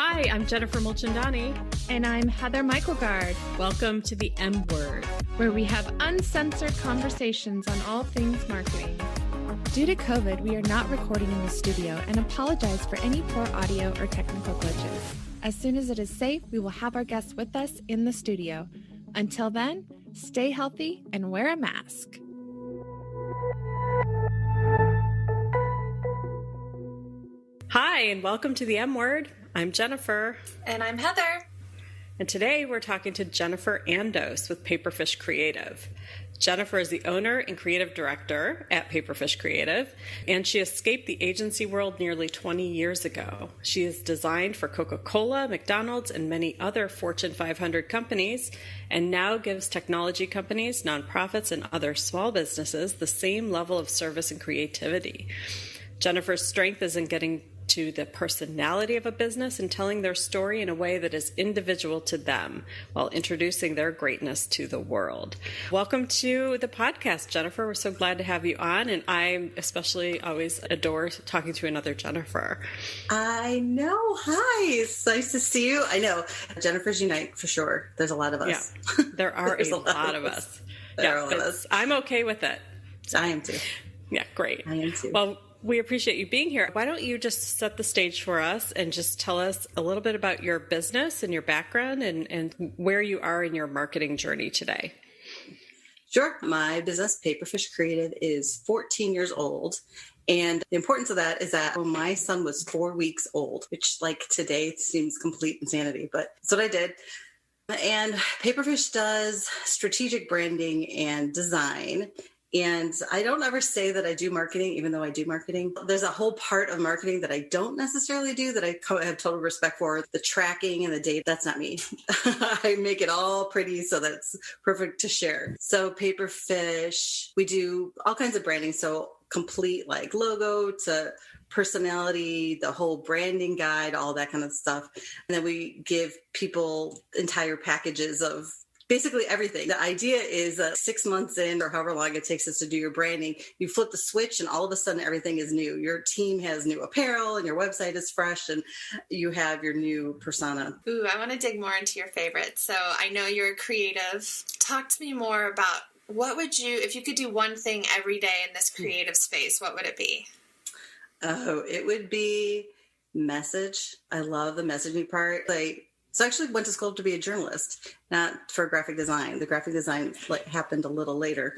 Hi, I'm Jennifer Mulchandani. And I'm Heather Michaelgard. Welcome to the M Word, where we have uncensored conversations on all things marketing. Due to COVID, we are not recording in the studio and apologize for any poor audio or technical glitches. As soon as it is safe, we will have our guests with us in the studio. Until then, stay healthy and wear a mask. Hi, and welcome to the M Word. I'm Jennifer. And I'm Heather. And today we're talking to Jennifer Andos with Paperfish Creative. Jennifer is the owner and creative director at Paperfish Creative, and she escaped the agency world nearly 20 years ago. She has designed for Coca-Cola, McDonald's, and many other Fortune 500 companies, and now gives technology companies, nonprofits, and other small businesses the same level of service and creativity. Jennifer's strength is in getting to the personality of a business and telling their story in a way that is individual to them while introducing their greatness to the world. Welcome to the podcast, Jennifer. We're so glad to have you on, and I especially always adore talking to another Jennifer. I know. Hi. It's nice to see you. I know. Jennifer's unite for sure. There's a lot of us. Yeah, there are a lot of us. There are a lot of us. I'm okay with it. So, I am too. Yeah, great. I am too. Well, we appreciate you being here. Why don't you just set the stage for us and just tell us a little bit about your business and your background and where you are in your marketing journey today? Sure. My business, Paperfish Creative, is 14 years old. And the importance of that is that when my son was 4 weeks old, which like today seems complete insanity, but that's what I did. And Paperfish does strategic branding and design. And I don't ever say that I do marketing, even though I do marketing. There's a whole part of marketing that I don't necessarily do that I have total respect for. The tracking and the data, that's not me. I make it all pretty so that's perfect to share. So Paperfish, we do all kinds of branding. So complete like logo to personality, the whole branding guide, all that kind of stuff. And then we give people entire packages of basically everything. The idea is 6 months in or however long it takes us to do your branding, you flip the switch and all of a sudden everything is new. Your team has new apparel and your website is fresh and you have your new persona. Ooh, I want to dig more into your favorites. So I know you're creative. Talk to me more about what would you, if you could do one thing every day in this creative space, what would it be? Oh, it would be message. I love the messaging part. So I actually went to school to be a journalist, not for graphic design. The graphic design happened a little later.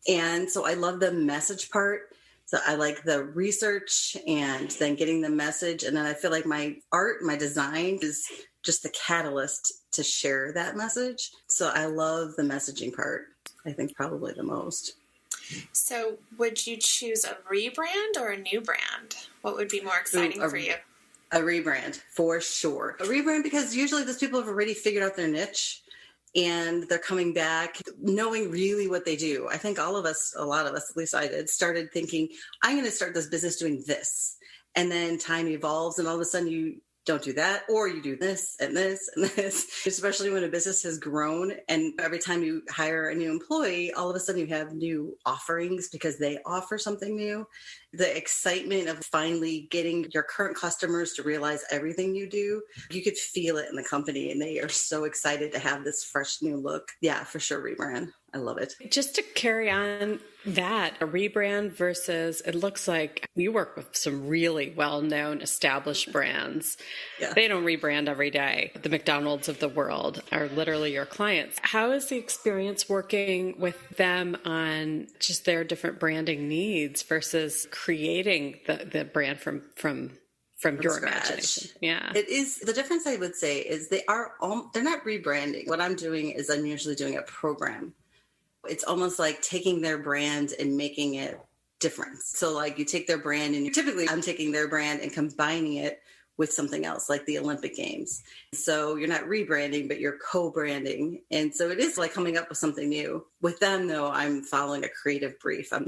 And so I love the message part. So I like the research and then getting the message. And then I feel like my art, my design is just the catalyst to share that message. So I love the messaging part, I think probably the most. So would you choose a rebrand or a new brand? What would be more exciting for you? A rebrand, for sure. A rebrand because usually those people have already figured out their niche and they're coming back knowing really what they do. I think all of us, a lot of us, at least I did, started thinking, I'm going to start this business doing this. And then time evolves and all of a sudden you don't do that, or you do this and this and this, especially when a business has grown. And every time you hire a new employee, all of a sudden you have new offerings because they offer something new. The excitement of finally getting your current customers to realize everything you do, you could feel it in the company and they are so excited to have this fresh new look. Yeah, for sure. Rebrand. I love it. Just to carry on that, a rebrand versus, it looks like you work with some really well-known established brands. Yeah. They don't rebrand every day. The McDonald's of the world are literally your clients. How is the experience working with them on just their different branding needs versus creating the brand from your imagination? Yeah. It is. The difference I would say is they're not rebranding. What I'm doing is I'm usually doing a program. It's almost like taking their brand and making it different. So like you take their brand and typically I'm taking their brand and combining it with something else like the Olympic Games. So you're not rebranding, but you're co-branding. And so it is like coming up with something new. With them though, I'm following a creative brief. I'm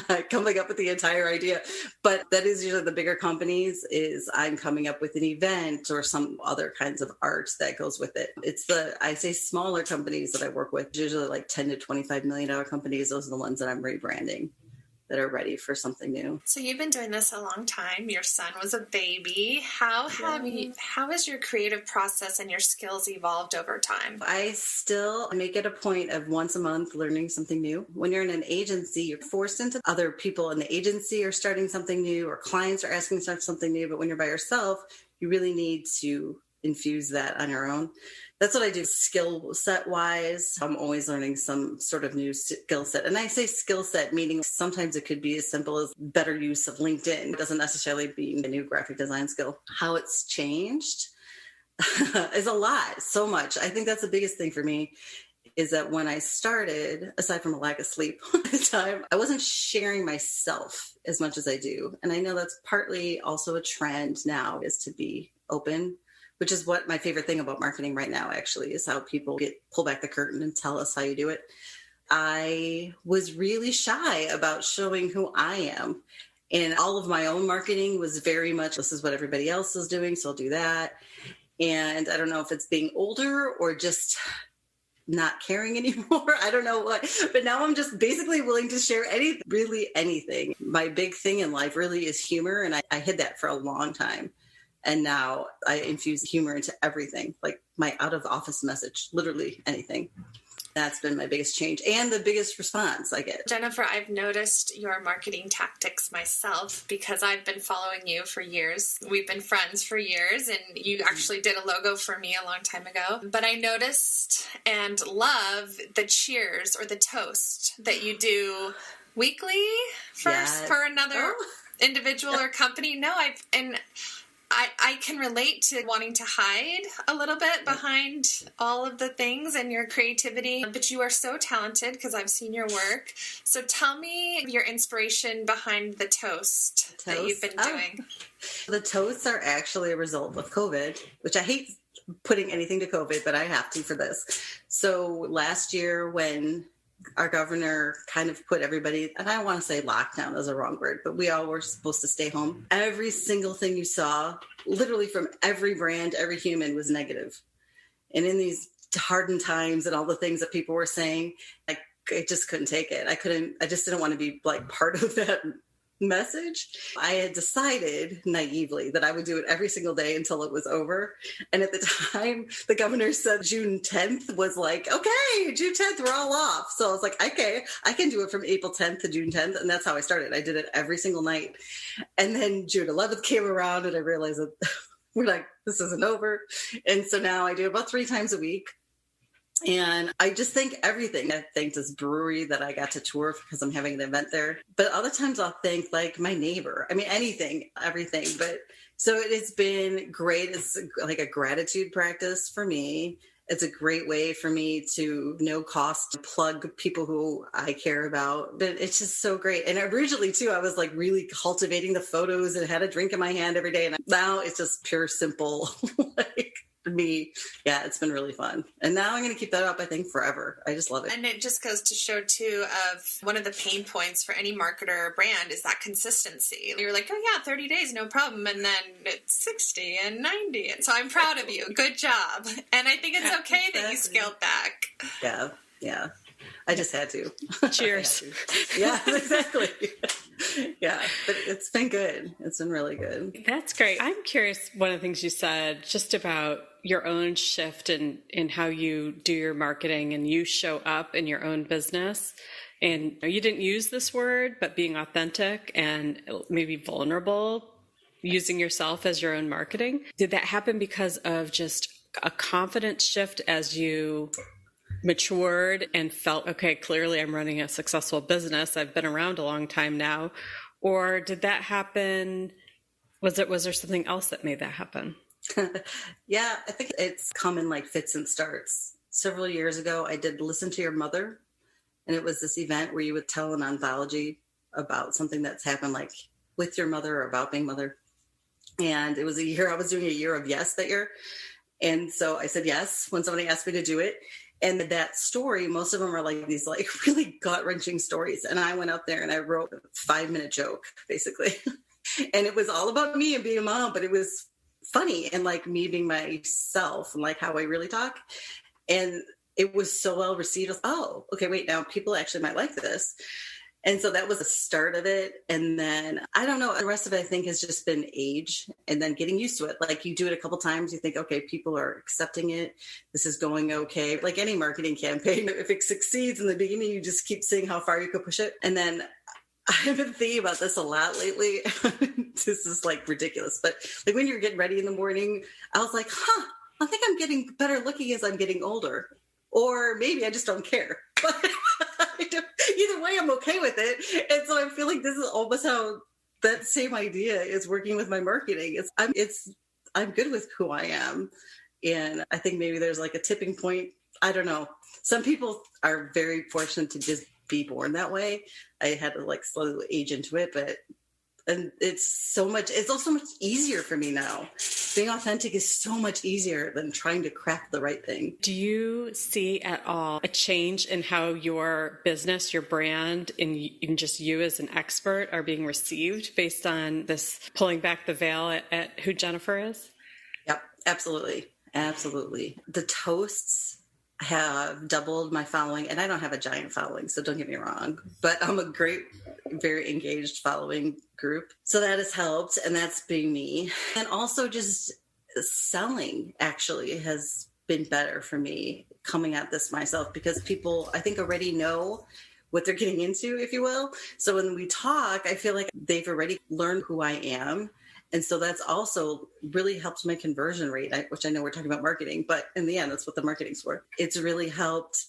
not coming up with the entire idea, but that is usually the bigger companies is I'm coming up with an event or some other kinds of art that goes with it. It's I say smaller companies that I work with, usually like $10 to $25 million companies. Those are the ones that I'm rebranding. that are ready for something new. So you've been doing this a long time. Your son was a baby. How has your creative process and your skills evolved over time? I still make it a point of once a month learning something new. When you're in an agency, you're forced into other people in the agency are starting something new, or clients are asking something new. But when you're by yourself, you really need to infuse that on your own. That's what I do skill set wise. I'm always learning some sort of new skill set. And I say skill set, meaning sometimes it could be as simple as better use of LinkedIn. It doesn't necessarily be a new graphic design skill. How it's changed is a lot, so much. I think that's the biggest thing for me is that when I started, aside from a lack of sleep at the time, I wasn't sharing myself as much as I do. And I know that's partly also a trend now is to be open, which is what my favorite thing about marketing right now actually is, how people pull back the curtain and tell us how you do it. I was really shy about showing who I am. And all of my own marketing was very much, this is what everybody else is doing, so I'll do that. And I don't know if it's being older or just not caring anymore. I don't know what, but now I'm just basically willing to share anything. My big thing in life really is humor. And I hid that for a long time. And now I infuse humor into everything, like my out of office message, literally anything. That's been my biggest change and the biggest response I get. Jennifer, I've noticed your marketing tactics myself because I've been following you for years. We've been friends for years, and you actually did a logo for me a long time ago. But I noticed and love the cheers or the toast that you do weekly for another individual or company. No, I can relate to wanting to hide a little bit behind all of the things and your creativity, but you are so talented because I've seen your work. So tell me your inspiration behind the toast that you've been doing. The toasts are actually a result of COVID, which I hate putting anything to COVID, but I have to for this. So last year when our governor kind of put everybody, and I don't want to say lockdown is a wrong word, but we all were supposed to stay home. Every single thing you saw, literally from every brand, every human was negative. And in these hardened times and all the things that people were saying, I just couldn't take it. I just didn't want to be like part of that message. I had decided naively that I would do it every single day until it was over. And at the time, the governor said June 10th was like, okay, June 10th, we're all off. So I was like, okay, I can do it from April 10th to June 10th. And that's how I started. I did it every single night. And then June 11th came around and I realized that we're like, this isn't over. And so now I do about 3 times a week. And I just think everything. I thank this brewery that I got to tour because I'm having an event there. But other times I'll thank like my neighbor. I mean, anything, everything. But so it has been great. It's like a gratitude practice for me. It's a great way for me to no cost plug people who I care about. But it's just so great. And originally too, I was like really cultivating the photos and had a drink in my hand every day. And now it's just pure, simple, like me. Yeah, it's been really fun. And now I'm going to keep that up, I think, forever. I just love it. And it just goes to show too of one of the pain points for any marketer or brand is that consistency. You're like, oh yeah, 30 days, no problem. And then it's 60 and 90. And so I'm proud of you. Good job. And I think it's okay that you scaled back. Yeah. I just had to. Cheers. Yeah, exactly. Yeah, but it's been good. It's been really good. That's great. I'm curious, one of the things you said just about your own shift in how you do your marketing and you show up in your own business. And you didn't use this word, but being authentic and maybe vulnerable, using yourself as your own marketing. Did that happen because of just a confidence shift as you matured and felt, okay, clearly I'm running a successful business. I've been around a long time now. Or did that happen? Was there something else that made that happen? Yeah, I think it's come in like fits and starts. Several years ago, I did Listen to Your Mother. And it was this event where you would tell an anthology about something that's happened like with your mother or about being mother. And it was a year, I was doing a year of yes that year. And so I said yes when somebody asked me to do it. And that story, most of them are like these like really gut-wrenching stories. And I went up there and I wrote a 5-minute joke, basically. And it was all about me and being a mom, but it was funny and like me being myself and like how I really talk. And it was so well received. Oh, okay, wait, now people actually might like this. And so that was the start of it. And then I don't know, the rest of it I think has just been age and then getting used to it. Like you do it a couple times, you think, okay, people are accepting it. This is going okay. Like any marketing campaign, if it succeeds in the beginning, you just keep seeing how far you could push it. And then I've been thinking about this a lot lately. This is like ridiculous. But like when you're getting ready in the morning, I was like, I think I'm getting better looking as I'm getting older. Or maybe I just don't care. Either way, I'm okay with it. And so I feel like this is almost how that same idea is working with my marketing. I'm good with who I am. And I think maybe there's like a tipping point. I don't know. Some people are very fortunate to just be born that way. I had to like slowly age into it, and it's also much easier for me now. Being authentic is so much easier than trying to craft the right thing. Do you see at all a change in how your business, your brand, in just you as an expert are being received based on this pulling back the veil at who Jennifer is? Yep, absolutely. Absolutely. The toasts have doubled my following, and I don't have a giant following, so don't get me wrong, but I'm a great, very engaged following group. So that has helped, and that's being me. And also just selling actually has been better for me coming at this myself, because people, I think, already know what they're getting into, if you will. So when we talk, I feel like they've already learned who I am. And so that's also really helped my conversion rate, which I know we're talking about marketing, but in the end, that's what the marketing's for. It's really helped.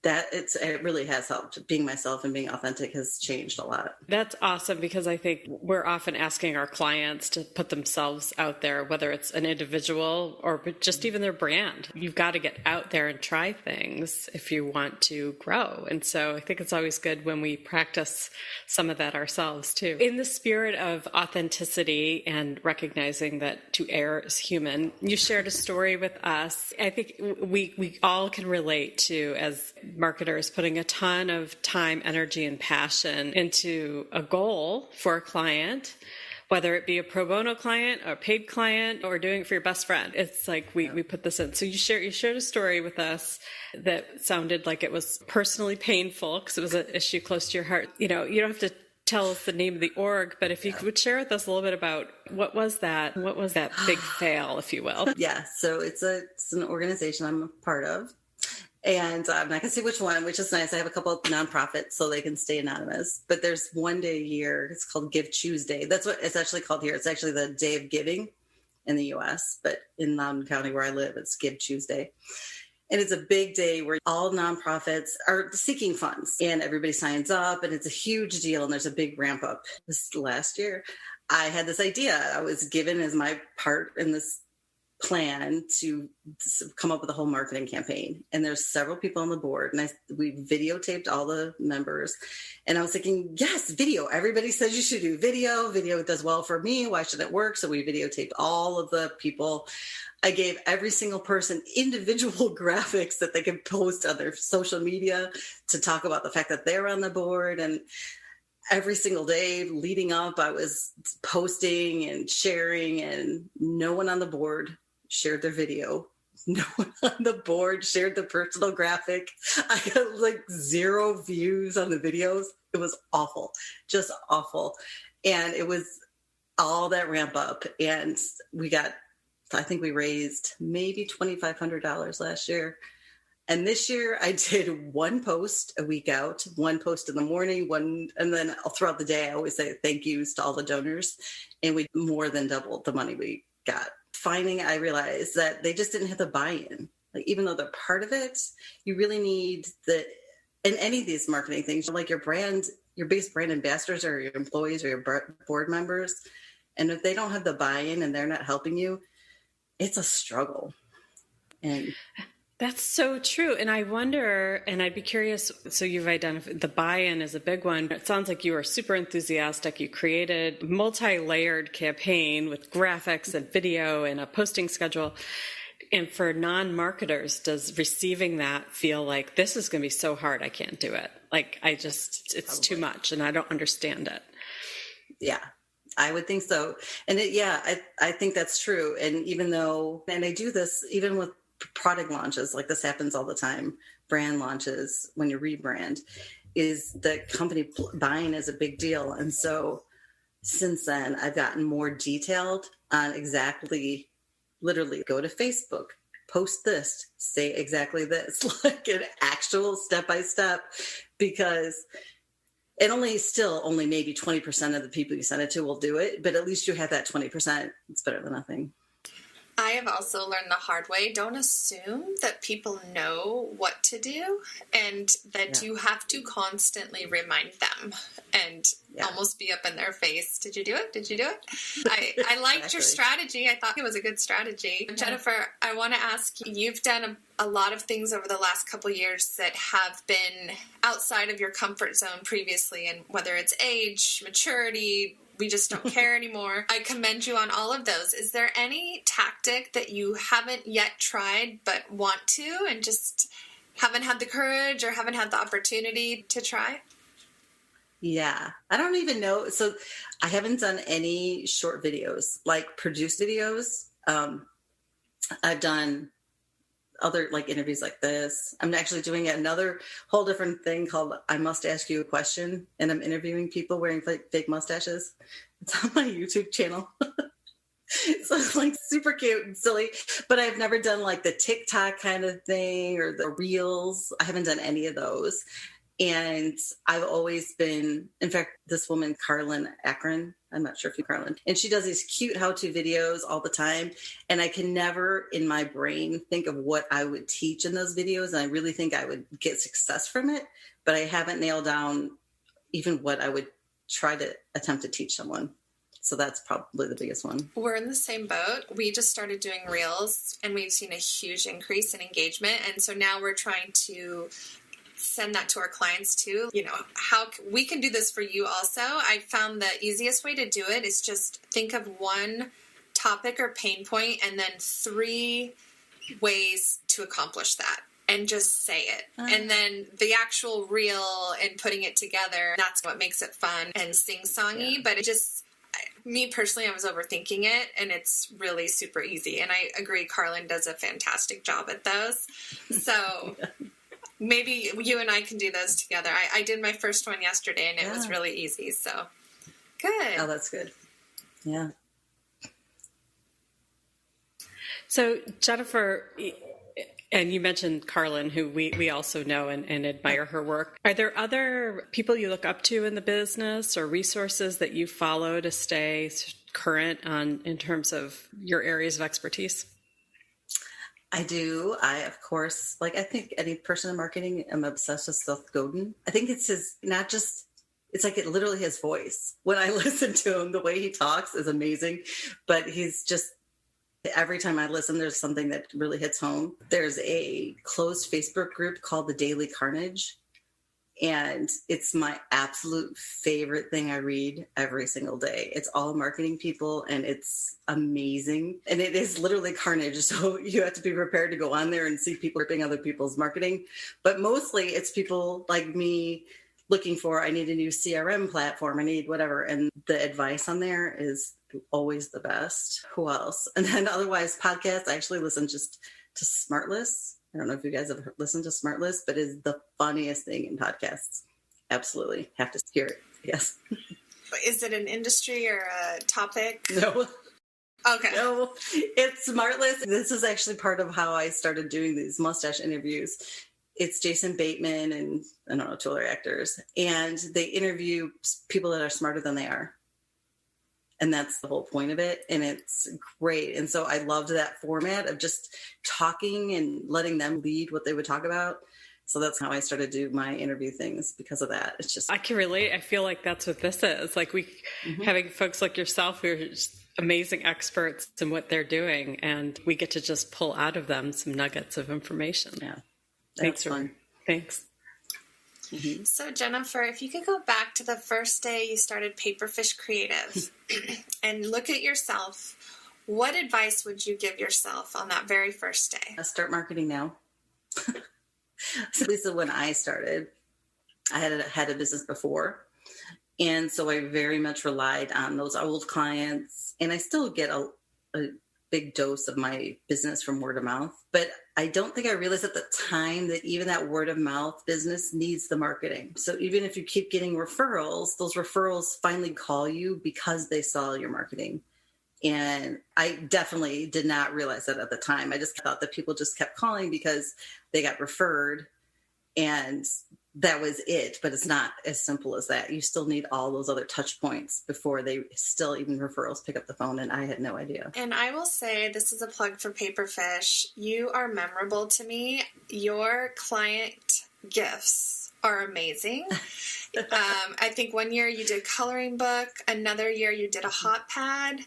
It really has helped. Being myself and being authentic has changed a lot. That's awesome, because I think we're often asking our clients to put themselves out there, whether it's an individual or just even their brand. You've got to get out there and try things if you want to grow. And so I think it's always good when we practice some of that ourselves too. In the spirit of authenticity and recognizing that to err is human, you shared a story with us. I think we all can relate to, as marketers, putting a ton of time, energy, and passion into a goal for a client, whether it be a pro bono client, a paid client, or doing it for your best friend. It's like we put this in. So you shared a story with us that sounded like it was personally painful because it was an issue close to your heart. You don't have to tell us the name of the org, but if you could share with us a little bit about what was that big fail, if you will. Yeah. So it's an organization I'm a part of. And I'm not going to say which one, which is nice. I have a couple of nonprofits so they can stay anonymous. But there's one day a year. It's called Give Tuesday. That's what it's actually called here. It's actually the day of giving in the U.S. But in Loudoun County where I live, it's Give Tuesday. And it's a big day where all nonprofits are seeking funds. And everybody signs up. And it's a huge deal. And there's a big ramp up. This last year, I had this idea. I was given as my part in this plan to come up with a whole marketing campaign, and there's several people on the board, and we videotaped all the members, and I was thinking, yes, video, everybody says you should do video does well for me, why should it work? So we videotaped all of the people. I gave every single person individual graphics that they could post on their social media to talk about the fact that they're on the board. And every single day leading up, I was posting and sharing, and no one on the board shared their video. No one on the board shared the personal graphic. I got like 0 views on the videos. It was awful, just awful. And it was all that ramp up. And I think we raised maybe $2,500 last year. And this year I did one post a week out, one post in the morning, and then throughout the day, I always say thank yous to all the donors. And we more than doubled the money we got. I realized that they just didn't have the buy-in. Like, even though they're part of it, you really need in any of these marketing things, like your brand, your biggest brand ambassadors or your employees or your board members. And if they don't have the buy-in and they're not helping you, it's a struggle. And that's so true. And I wonder, and I'd be curious, so you've identified the buy-in is a big one. It sounds like you are super enthusiastic. You created a multi-layered campaign with graphics and video and a posting schedule. And for non-marketers, does receiving that feel like this is going to be so hard, I can't do it? Like, it's too much and I don't understand it. Yeah. I would think so. And I think that's true. And I do this even with product launches, like this happens all the time, brand launches when you rebrand. is the company buying is a big deal. And so since then, I've gotten more detailed on exactly, literally go to Facebook, post this, say exactly this, like an actual step-by-step, because it only maybe 20% of the people you send it to will do it, but at least you have that 20%. It's better than nothing. I have also learned the hard way. Don't assume that people know what to do and that you have to constantly remind them and almost be up in their face. Did you do it? Did you do it? I liked your strategy. I thought it was a good strategy. Yeah. Jennifer, I want to ask you, you've done a lot of things over the last couple of years that have been outside of your comfort zone previously, and whether it's age, maturity, we just don't care anymore. I commend you on all of those. Is there any tactic that you haven't yet tried but want to and just haven't had the courage or haven't had the opportunity to try? Yeah, I don't even know. So I haven't done any short videos, like produced videos. I've done other like interviews like this. I'm actually doing another whole different thing called I Must Ask You a Question, and I'm interviewing people wearing fake mustaches. It's on my YouTube channel. So it's like super cute and silly, but I've never done like the TikTok kind of thing or the reels. I haven't done any of those. And I've always been, in fact, this woman, Carlin Akron, I'm not sure if you Carlin, and she does these cute how-to videos all the time. And I can never in my brain think of what I would teach in those videos. And I really think I would get success from it, but I haven't nailed down even what I would try to attempt to teach someone. So that's probably the biggest one. We're in the same boat. We just started doing reels and we've seen a huge increase in engagement. And so now we're trying to send that to our clients too. You know, how we can do this for you also. I found the easiest way to do it is just think of one topic or pain point and then 3 ways to accomplish that and just say it. And then the actual reel and putting it together, that's what makes it fun and sing-songy. But it just, me personally, I was overthinking it and it's really super easy. And I agree, Carlin does a fantastic job at those. So maybe you and I can do those together. I did my first one yesterday and it was really easy. So good. Oh, that's good. Yeah. So Jennifer, and you mentioned Carlin, who we also know and admire her work. Are there other people you look up to in the business or resources that you follow to stay current on in terms of your areas of expertise? I do. I think any person in marketing, I'm obsessed with Seth Godin. I think it's it's like it literally his voice. When I listen to him, the way he talks is amazing, but he's just, every time I listen, there's something that really hits home. There's a closed Facebook group called The Daily Carnage, and it's my absolute favorite thing I read every single day. It's all marketing people, and it's amazing. And it is literally carnage, so you have to be prepared to go on there and see people ripping other people's marketing. But mostly it's people like me looking for, I need a new CRM platform, I need whatever. And the advice on there is always the best. Who else? And then otherwise podcasts, I actually listen just to Smartlist. I don't know if you guys have listened to Smartlist, but it's the funniest thing in podcasts. Absolutely. Have to hear it. Yes. Is it an industry or a topic? No. Okay. No, it's Smartlist. This is actually part of how I started doing these mustache interviews. It's Jason Bateman and I don't know, 2 other actors. And they interview people that are smarter than they are. And that's the whole point of it. And it's great. And so I loved that format of just talking and letting them lead what they would talk about. So that's how I started to do my interview things because of that. It's just, I can relate. I feel like that's what this is. Like having folks like yourself who are just amazing experts in what they're doing. And we get to just pull out of them some nuggets of information. Yeah. Thanks. Fun. Thanks. Mm-hmm. So Jennifer, if you could go back to the first day you started Paperfish Creative and look at yourself, what advice would you give yourself on that very first day? Start marketing now. So this is when I started. I had a business before. And so I very much relied on those old clients. And I still get a big dose of my business from word of mouth. But I don't think I realized at the time that even that word of mouth business needs the marketing. So even if you keep getting referrals, those referrals finally call you because they saw your marketing. And I definitely did not realize that at the time. I just thought that people just kept calling because they got referred and that was it. But it's not as simple as that. You still need all those other touch points before they still even referrals pick up the phone. And I had no idea. And I will say, this is a plug for Paperfish. You are memorable to me. Your client gifts are amazing. I think one year you did coloring book. Another year you did a hot pad.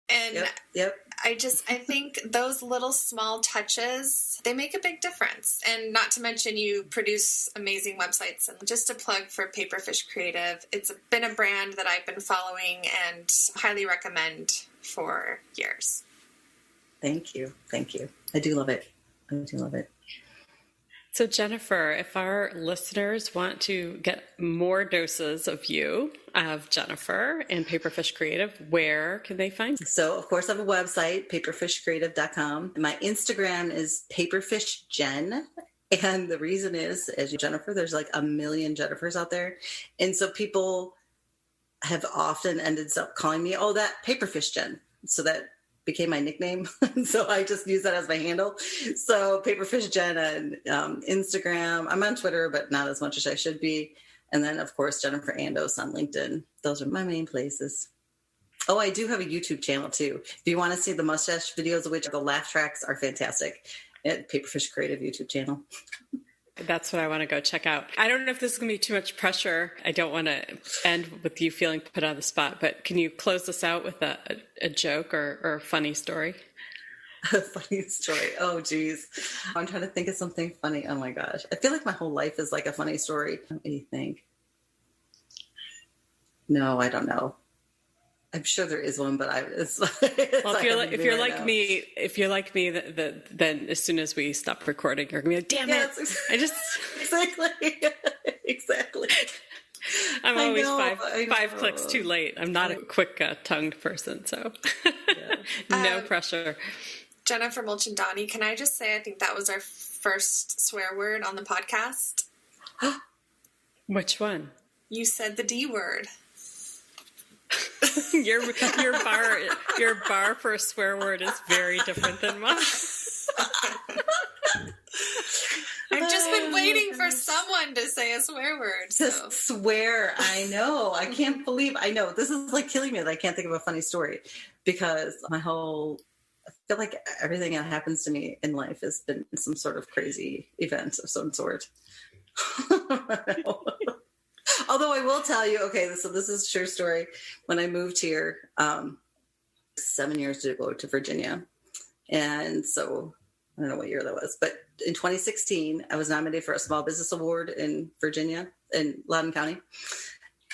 And Yep. I think those little small touches, they make a big difference. And not to mention you produce amazing websites. And just a plug for Paperfish Creative. It's been a brand that I've been following and highly recommend for years. Thank you. I do love it. So Jennifer, if our listeners want to get more doses of you, of Jennifer and Paperfish Creative, where can they find you? So of course I have a website, paperfishcreative.com. My Instagram is paperfishjen. And the reason is, as you, Jennifer, there's like a million Jennifers out there. And so people have often ended up calling me, oh, that Paperfish Jen. So that became my nickname. So I just use that as my handle. So Paperfish Jen on Instagram. I'm on Twitter, but not as much as I should be. And then, of course, Jennifer Andos on LinkedIn. Those are my main places. Oh, I do have a YouTube channel, too. If you want to see the mustache videos, of which the laugh tracks are fantastic, at Paperfish Creative YouTube channel. That's what I want to go check out. I don't know if this is going to be too much pressure. I don't want to end with you feeling put on the spot, but can you close this out with a joke or a funny story? A funny story. Oh, geez. I'm trying to think of something funny. Oh, my gosh. I feel like my whole life is like a funny story. Let me think. No, I don't know. I'm sure there is one, but if you're like me, then as soon as we stop recording, you're gonna be like, "Damn it!" Exactly. I'm always five clicks too late. I'm not a quick tongued person, so no pressure. Jennifer Mulchandani, can I just say I think that was our first swear word on the podcast. Which one? You said the D word. Your bar for a swear word is very different than mine. I've just been waiting for someone to say a swear word. So. Swear, I know. I can't believe I know. This is like killing me that I can't think of a funny story because I feel like everything that happens to me in life has been some sort of crazy event of some sort. Although I will tell you, okay, so this is a true story. When I moved here 7 years ago to Virginia, and so I don't know what year that was, but in 2016, I was nominated for a Small Business Award in Virginia, in Loudoun County,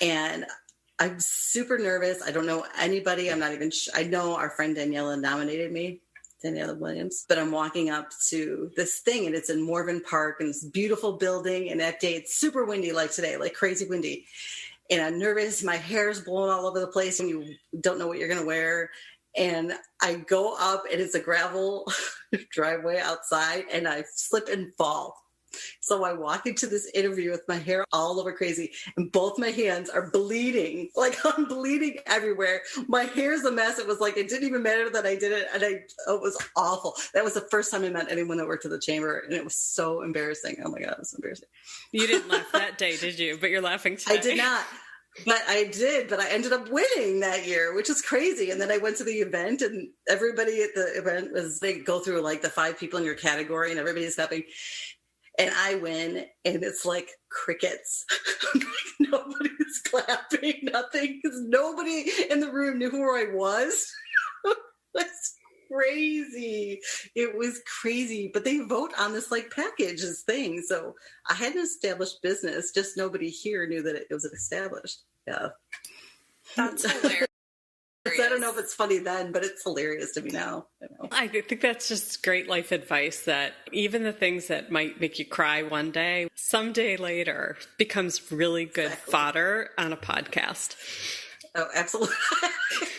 and I'm super nervous. I don't know anybody. I'm not even I know our friend Daniela nominated me. Daniela Williams, but I'm walking up to this thing and it's in Morven Park and this beautiful building. And that day it's super windy, like today, like crazy windy. And I'm nervous. My hair's blowing all over the place and you don't know what you're going to wear. And I go up and it's a gravel driveway outside and I slip and fall. So I walk into this interview with my hair all over crazy and both my hands are bleeding. Like I'm bleeding everywhere. My hair's a mess. It was like, it didn't even matter that I did it. And it was awful. That was the first time I met anyone that worked at the chamber. And it was so embarrassing. Oh my God, it was embarrassing. You didn't laugh that day, did you? But you're laughing today. I did not. But I did, but I ended up winning that year, which is crazy. And then I went to the event and everybody at the event they go through like the 5 people in your category and everybody's clapping. And I win, and it's like crickets. Nobody's clapping, nothing, because nobody in the room knew who I was. That's crazy. It was crazy. But they vote on this like packages thing. So I had an established business, just nobody here knew that it was established. Yeah. That's hilarious. I don't know if it's funny then, but it's hilarious to me now. I think that's just great life advice that even the things that might make you cry one day, someday later becomes really good fodder on a podcast. Oh, absolutely.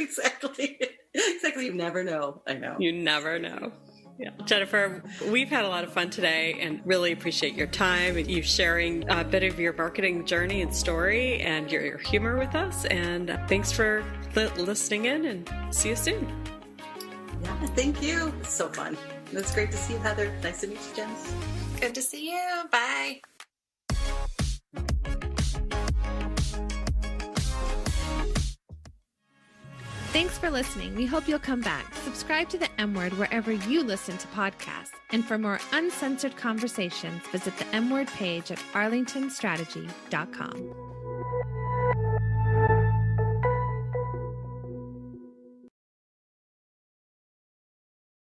Exactly. Exactly. You never know. I know. You never know. Yeah. Jennifer, we've had a lot of fun today and really appreciate your time and you sharing a bit of your marketing journey and story and your humor with us. And thanks for listening in, and see you soon. Yeah, thank you. It's so fun. It was great to see you, Heather. Nice to meet you, Jen. Good to see you. Bye. Thanks for listening. We hope you'll come back. Subscribe to the M Word wherever you listen to podcasts. And for more uncensored conversations, visit the M Word page at arlingtonstrategy.com.